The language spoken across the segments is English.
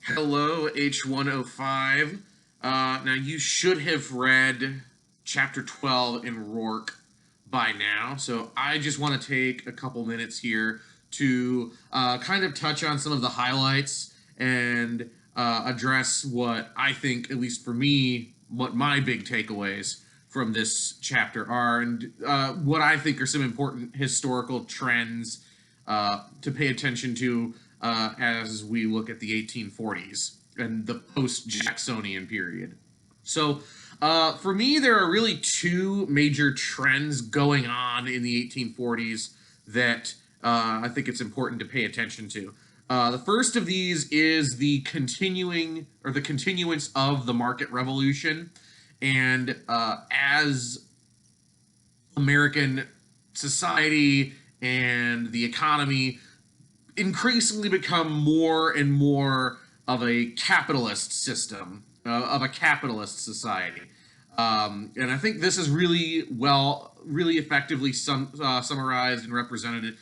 Hello, H105. Now, you should have read Chapter 12 in Rourke by now, so I just want to take a couple minutes here to kind of touch on some of the highlights and address what I think, at least for me, what my big takeaways from this chapter are, and what I think are some important historical trends to pay attention to as we look at the 1840s and the post-Jacksonian period. So, for me, there are really two major trends going on in the 1840s that I think it's important to pay attention to. The first of these is the continuance of the market revolution, and as American society and the economy increasingly become more and more of a capitalist system, of a capitalist society. And I think this is really effectively summarized and represented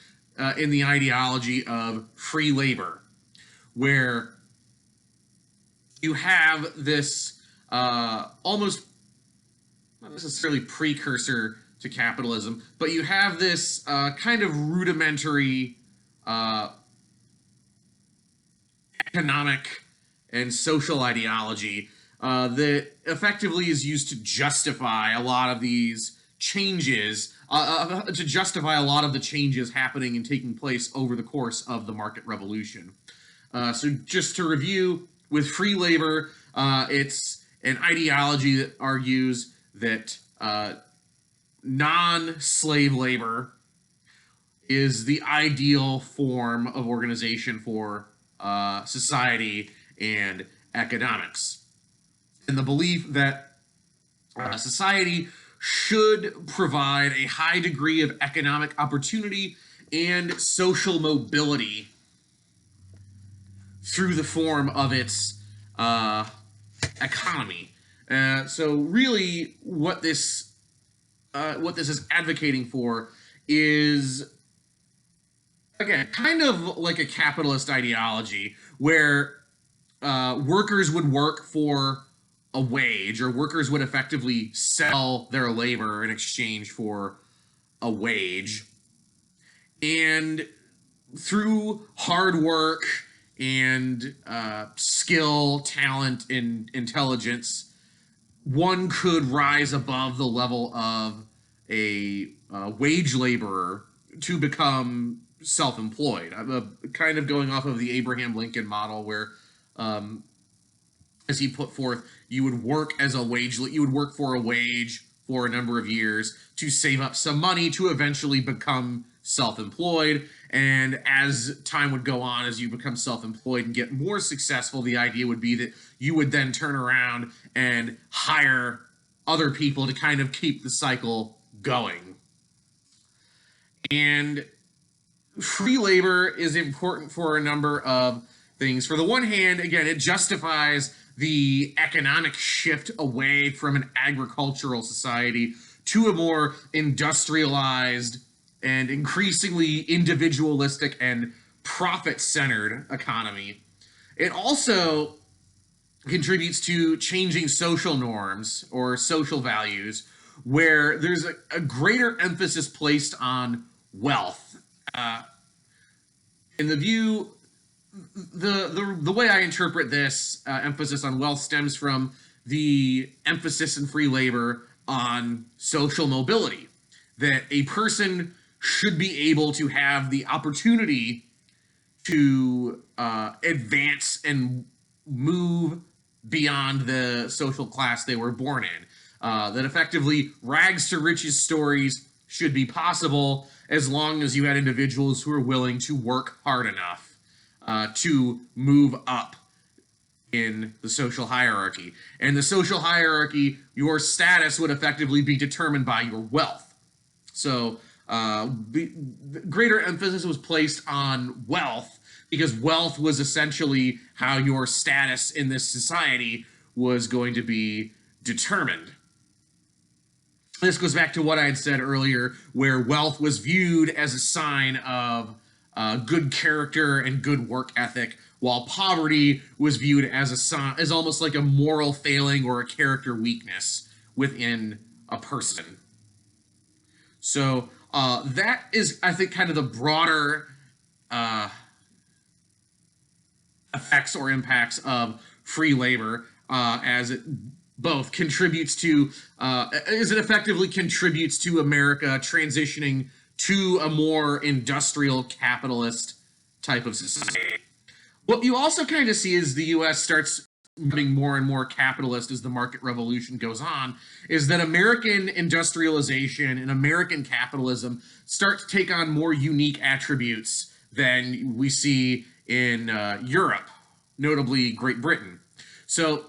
in the ideology of free labor, where you have this almost not necessarily precursor to capitalism, but you have this kind of rudimentary economic and social ideology that effectively is used to justify a lot of these changes, to justify a lot of the changes happening and taking place over the course of the market revolution. So, just to review, with free labor, it's an ideology that argues that non slave labor is the ideal form of organization for society and economics. And the belief that society should provide a high degree of economic opportunity and social mobility through the form of its economy. So really, what this is advocating for is, again, kind of like a capitalist ideology where workers would work for a wage, or workers would effectively sell their labor in exchange for a wage. And through hard work and skill, talent, and intelligence, one could rise above the level of a wage laborer to become self-employed. I'm kind of going off of the Abraham Lincoln model, where, as he put forth, you would work for a wage for a number of years to save up some money to eventually become self-employed. And as time would go on, as you become self-employed and get more successful, the idea would be that you would then turn around and hire other people to kind of keep the cycle going. And free labor is important for a number of things. For the one hand, again, it justifies the economic shift away from an agricultural society to a more industrialized and increasingly individualistic and profit-centered economy. It also contributes to changing social norms or social values, where there's a greater emphasis placed on wealth. In the view, the way I interpret this emphasis on wealth stems from the emphasis in free labor on social mobility, that a person should be able to have the opportunity to advance and move beyond the social class they were born in. That effectively rags to riches stories should be possible as long as you had individuals who are willing to work hard enough to move up in the social hierarchy. And the social hierarchy, your status would effectively be determined by your wealth. So greater emphasis was placed on wealth, because wealth was essentially how your status in this society was going to be determined. This goes back to what I had said earlier, where wealth was viewed as a sign of good character and good work ethic, while poverty was viewed as almost like a moral failing or a character weakness within a person. So that is, I think, kind of the broader effects or impacts of free labor, as it both contributes to, as it effectively contributes to America transitioning to a more industrial capitalist type of society. What you also kind of see is the U.S. starts becoming more and more capitalist as the market revolution goes on, is that American industrialization and American capitalism start to take on more unique attributes than we see in Europe, notably Great Britain. So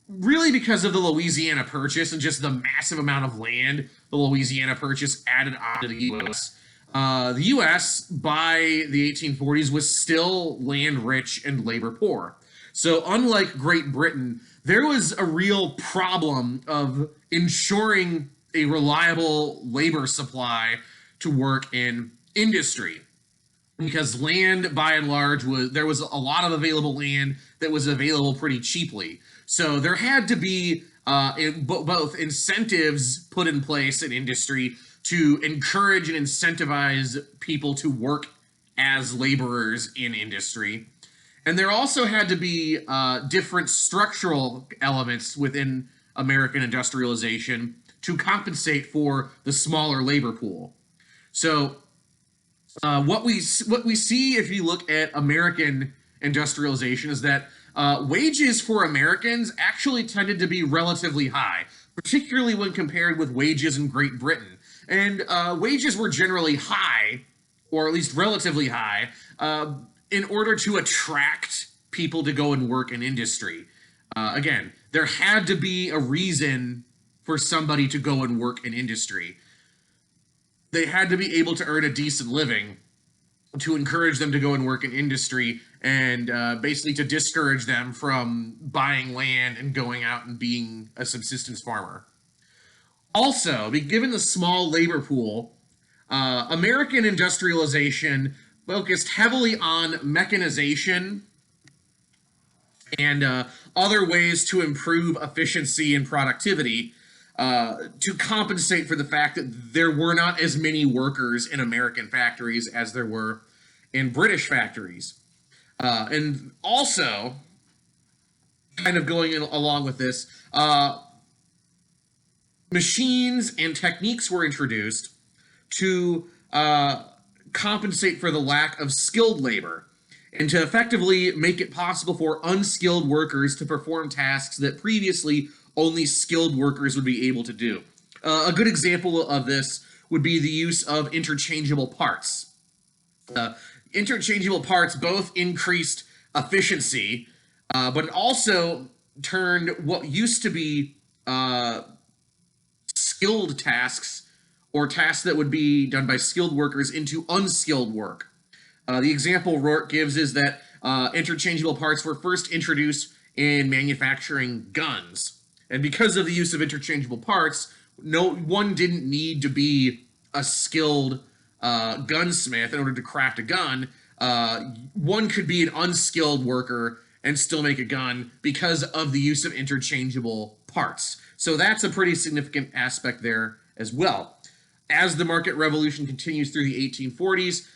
really, because of the Louisiana Purchase and just the massive amount of land the Louisiana Purchase added on to the U.S., the U.S. by the 1840s was still land rich and labor poor. So unlike Great Britain, there was a real problem of ensuring a reliable labor supply to work in industry, because land by and large there was a lot of available land that was available pretty cheaply. So there had to be both incentives put in place in industry to encourage and incentivize people to work as laborers in industry. And there also had to be different structural elements within American industrialization to compensate for the smaller labor pool. So what we see if you look at American industrialization is that wages for Americans actually tended to be relatively high, particularly when compared with wages in Great Britain. And wages were generally high, or at least relatively high, in order to attract people to go and work in industry. Again, there had to be a reason for somebody to go and work in industry. They had to be able to earn a decent living to encourage them to go and work in industry, and basically to discourage them from buying land and going out and being a subsistence farmer. Also, given the small labor pool, American industrialization focused heavily on mechanization and other ways to improve efficiency and productivity, to compensate for the fact that there were not as many workers in American factories as there were in British factories. And also, kind of going along with this, machines and techniques were introduced to compensate for the lack of skilled labor, and to effectively make it possible for unskilled workers to perform tasks that previously only skilled workers would be able to do. A good example of this would be the use of interchangeable parts. Interchangeable parts both increased efficiency, but it also turned what used to be skilled tasks, or tasks that would be done by skilled workers, into unskilled work. The example Rourke gives is that interchangeable parts were first introduced in manufacturing guns. And because of the use of interchangeable parts, no one didn't need to be a skilled gunsmith in order to craft a gun. One could be an unskilled worker and still make a gun because of the use of interchangeable parts. So that's a pretty significant aspect there as well. As the market revolution continues through the 1840s,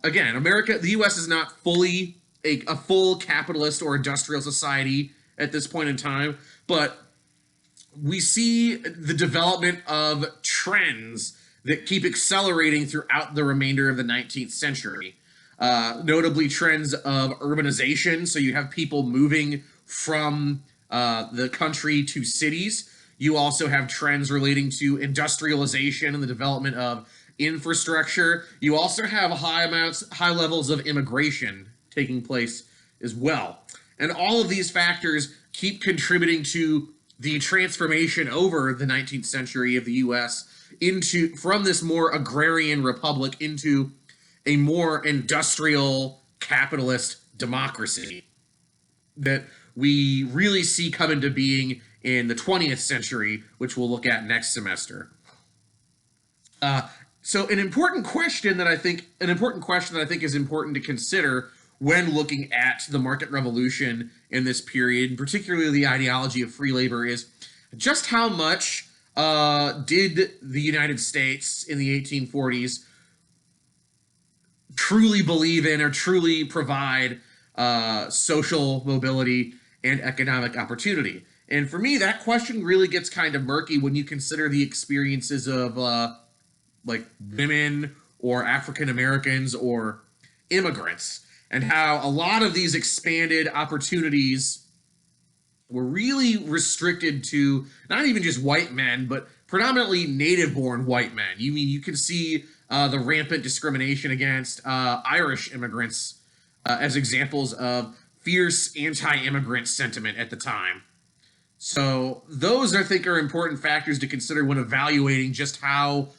again, the U.S. is not fully a full capitalist or industrial society at this point in time, but we see the development of trends that keep accelerating throughout the remainder of the 19th century. Notably, trends of urbanization, so you have people moving from the country to cities. You also have trends relating to industrialization and the development of infrastructure. You also have high levels of immigration taking place as well. And all of these factors keep contributing to the transformation over the 19th century of the U.S. from this more agrarian republic into a more industrial capitalist democracy that we really see come into being in the 20th century, which we'll look at next semester. So an important question that I think is important to consider when looking at the market revolution in this period, and particularly the ideology of free labor, is just how much did the United States in the 1840s truly believe in or truly provide social mobility and economic opportunity? And for me, that question really gets kind of murky when you consider the experiences of like women or African Americans or immigrants, and how a lot of these expanded opportunities were really restricted to not even just white men, but predominantly native-born white men. You can see the rampant discrimination against Irish immigrants as examples of fierce anti-immigrant sentiment at the time. So those, I think, are important factors to consider when evaluating just how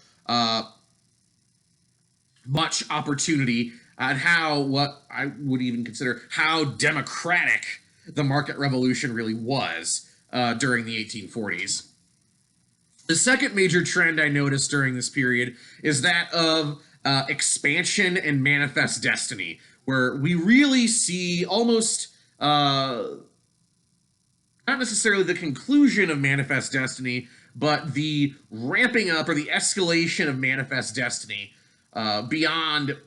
much opportunity and how, what I would even consider, how democratic the market revolution really was during the 1840s. The second major trend I noticed during this period is that of expansion and manifest destiny, where we really see almost not necessarily the conclusion of manifest destiny, but the ramping up or the escalation of manifest destiny beyond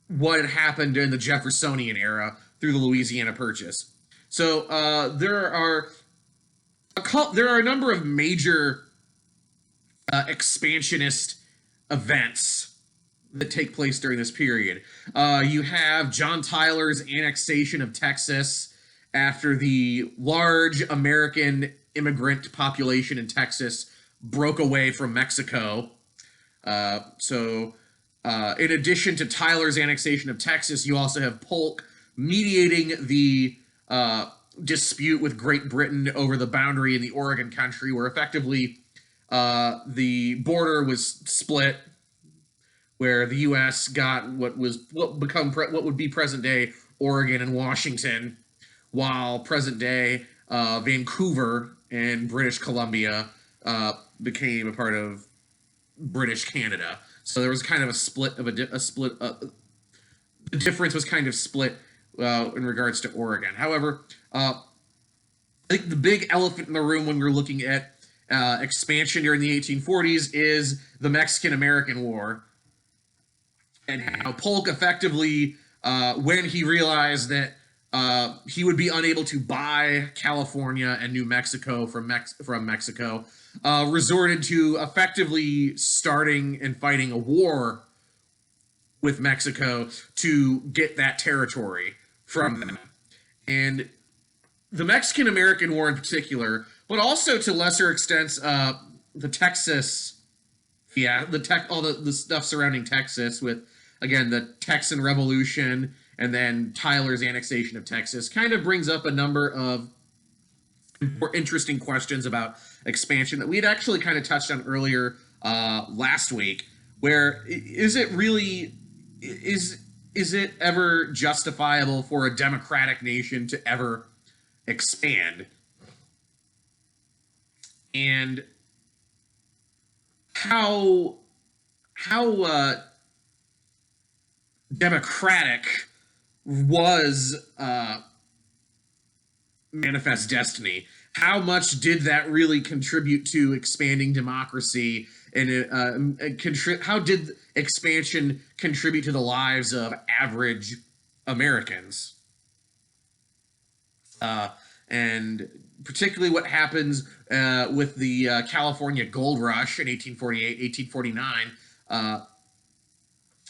what had happened in the Jeffersonian era through the Louisiana Purchase. So there are a number of major expansionist events that take place during this period. You have John Tyler's annexation of Texas after the large American immigrant population in Texas broke away from Mexico. In addition to Tyler's annexation of Texas, you also have Polk mediating the dispute with Great Britain over the boundary in the Oregon country, where effectively the border was split, where the U.S. got what would be present day Oregon and Washington, while present day Vancouver and British Columbia became a part of British Canada. So there was kind of a split of a split. The difference was kind of split in regards to Oregon. However, I think the big elephant in the room when we're looking at expansion during the 1840s is the Mexican-American War, and how Polk effectively, when he realized that he would be unable to buy California and New Mexico from Mexico, resorted to effectively starting and fighting a war with Mexico to get that territory from them. And the Mexican-American War in particular, but also to lesser extents, the Texas, all the stuff surrounding Texas with, again, the Texan Revolution and then Tyler's annexation of Texas, kind of brings up a number of more interesting questions about expansion that we had actually kind of touched on earlier last week, where is it ever justifiable for a democratic nation to ever expand? And how democratic was Manifest Destiny? How much did that really contribute to expanding democracy? And how did expansion contribute to the lives of average Americans? And particularly what happens with the California Gold Rush in 1848, 1849,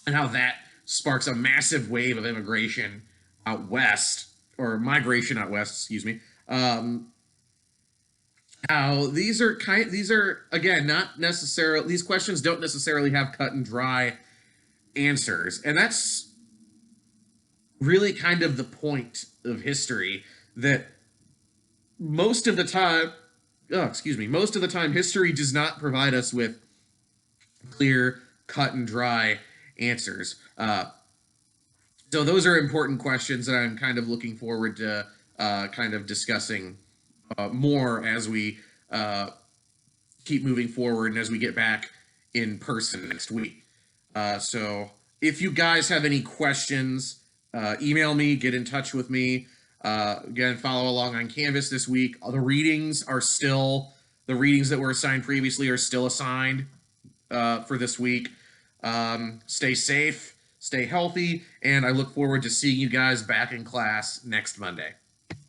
and how that sparks a massive wave of immigration out west, or migration out west, excuse me. How these are again, not necessarily, these questions don't necessarily have cut and dry answers, and that's really kind of the point of history, that most of the time history does not provide us with clear, cut and dry answers. So those are important questions that I'm kind of looking forward to kind of discussing more as we keep moving forward and as we get back in person next week. So if you guys have any questions, email me, get in touch with me. Again, follow along on Canvas this week. The readings that were assigned previously are still assigned for this week. Stay safe, stay healthy, and I look forward to seeing you guys back in class next Monday.